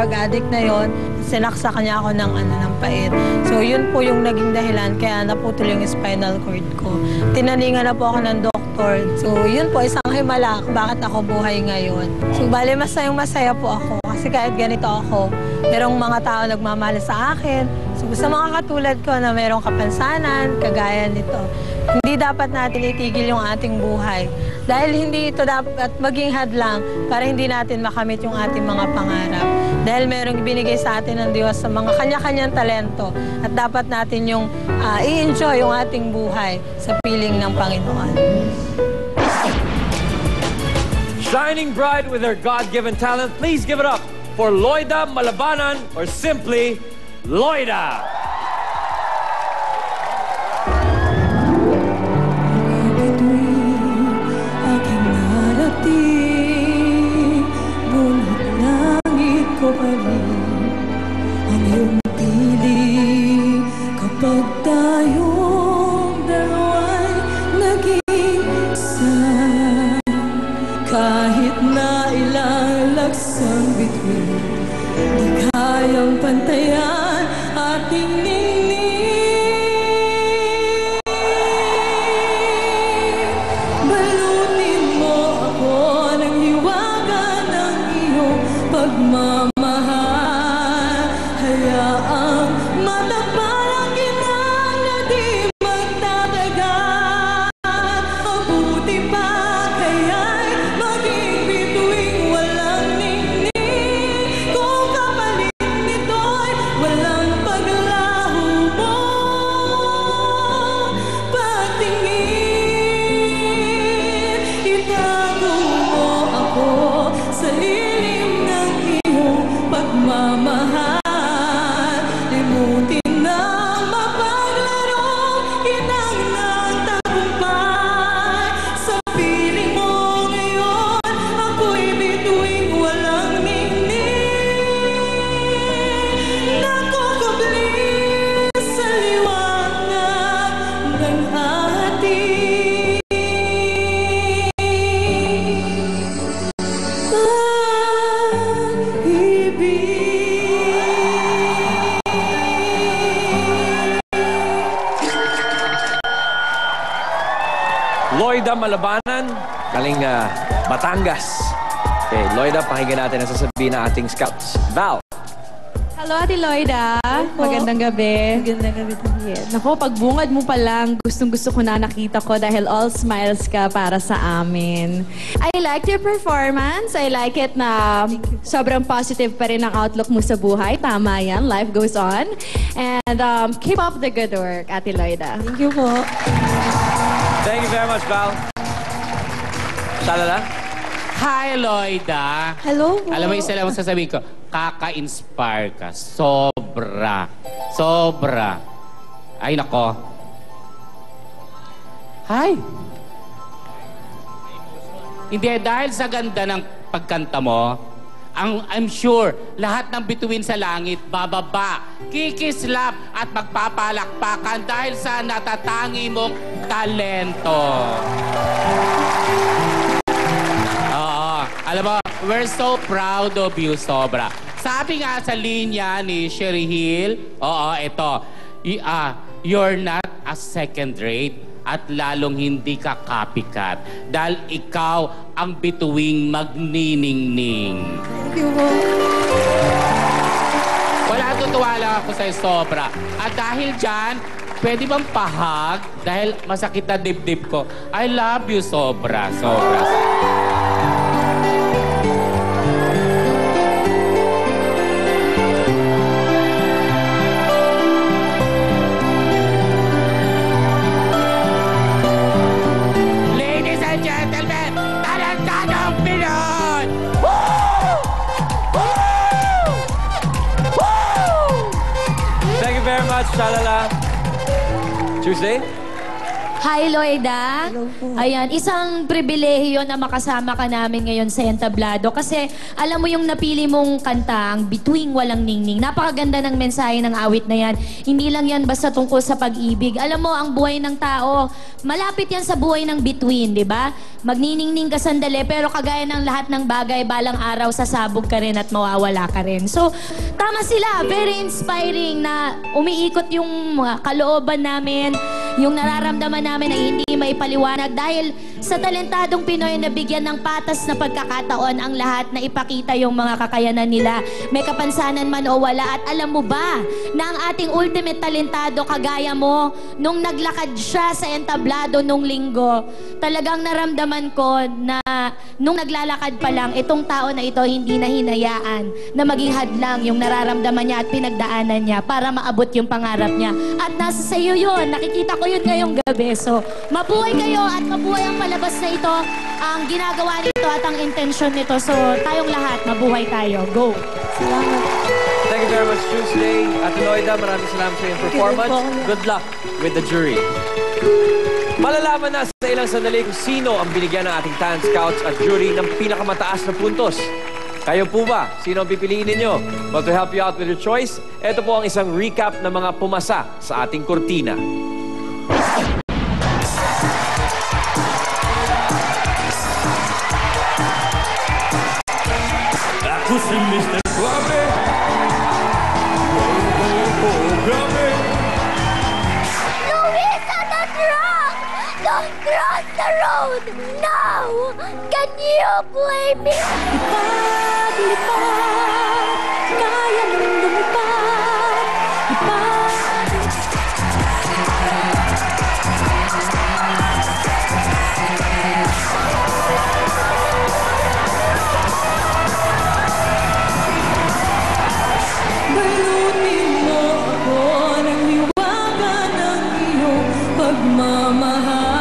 drug addict na yon, sinaksak niya ako ng pait. So yun po yung naging dahilan kaya naputol yung spinal cord ko. Tinaningan na po ako ng doktor. So yun po, isang himala bakit ako buhay ngayon. So bale masaya po ako kasi kahit ganito ako, merong mga tao nagmamahal sa akin. So sa mga katulad ko na merong kapansanan, kagaya nito, hindi dapat natin itigil yung ating buhay. Dahil hindi ito dapat maging hadlang para hindi natin makamit yung ating mga pangarap. Dahil merong ibinigay sa atin ng Diyos sa mga kanya-kanyang talento at dapat natin yung i-enjoy yung ating buhay sa piling ng Panginoon. Shining bright with her God-given talent, please give it up for Loida Malabanan, or simply Loida. Ang iyong piling kapag tayong dalawa'y naging isa. Kahit na ilang laksang bituin, di kayang pantayan ating ningning. Balutin mo ako ng hiwaga ng iyong pagmamahal. Loida Malabanan, galing Batangas. Okay, Loida, pakinggan natin ang sasabihin ng ating scouts. Val. Hello, Ate Loida. Magandang gabi. Magandang gabi din. Yeah. Naku, pagbungad mo pa lang, gustong-gusto ko na nakita ko dahil all smiles ka para sa amin. I liked your performance. I like it na sobrang positive pa rin ang outlook mo sa buhay. Tama yan. Life goes on. And keep up the good work, Ate Loida. Thank you po. Thank you very much, Val. Shalala? Hi, Loida. Hello po. Alam mo, isa lang sasabihin ko, kaka-inspire ka. Sobra. Sobra. Ay, nako. Hi. Hindi, dahil sa ganda ng pagkanta mo, I'm sure, lahat ng bituin sa langit, bababa, kikislap at magpapalakpakan dahil sa natatangi mong talento. Oo. Alam mo, we're so proud of you, sobra. Sabi nga sa linya ni Sherry Hill, ito, you're not a second rate at lalong hindi ka copycat dahil ikaw ang bituing magniningning. Thank you po. Wala, tutuwa lang ako sa'yo sobra. At dahil dyan, pwede bang pahag? Dahil masakit na dibdib ko. I love you sobra, sobra. Shalala. Tuesday? Hi, Loida. Hello po. Ayan, isang pribilehiyo na makasama ka namin ngayon sa Entablado kasi alam mo yung napili mong kanta, ang Bituing Walang Ningning. Napakaganda ng mensahe ng awit na yan. Hindi lang yan basta tungkol sa pag-ibig. Alam mo, ang buhay ng tao, malapit yan sa buhay ng bituin, di ba? Magniningning ka sandali, pero kagaya ng lahat ng bagay, balang araw sasabog ka rin at mawawala ka rin. So, tama sila. Very inspiring na umiikot yung mga kalooban namin, yung nararamdaman namin ay hindi maipaliwanag dahil sa talentadong Pinoy na bigyan ng patas na pagkakataon ang lahat na ipakita yung mga kakayanan nila. May kapansanan man o wala. At alam mo ba na ang ating ultimate talentado kagaya mo, nung naglakad siya sa Entablado nung linggo, talagang naramdaman ko na nung naglalakad pa lang, itong tao na ito hindi na hinayaan na maging hadlang yung nararamdaman niya at pinagdaanan niya para maabot yung pangarap niya. At nasa sa iyo yun. Nakikita ko yun ngayong gabi. So, mabuhay kayo at mabuhay ang palabas na ito, ang ginagawa nito at ang intensyon nito. So, tayong lahat, mabuhay tayo. Go! Salamat. Thank you very much, Tuesday. At Loida, maraming salamat sa iyong performance. Good luck with the jury. Malalaman na sa ilang sandali kung sino ang binigyan ng ating talent scouts at jury ng pinakamataas na puntos. Kayo po ba? Sino ang pipiliin ninyo? But to help you out with your choice, ito po ang isang recap ng mga pumasa sa ating kortina. Ako si Mr. Grabe. Grabe. Luisa, that's wrong! Don't cross the road! No! Can you blame me? Lipad, lipad, kaya nang lumipad. Lipad. Balutin mo ako ng liwagan ng iyong pagmamahal.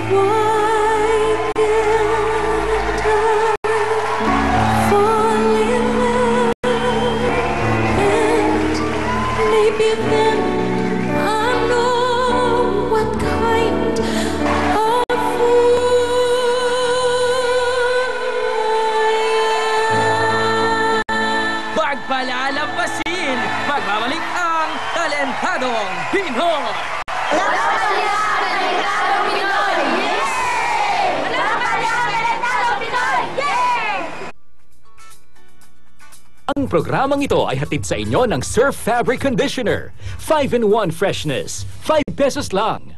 Why can't I fall in love? And maybe then I know what kind of fool I am. Pagpalalampasin, magbabalik ang Talentadong Pinoy! Ang programang ito ay hatid sa inyo ng Surf Fabric Conditioner. 5-in-1 freshness. 5 pesos lang.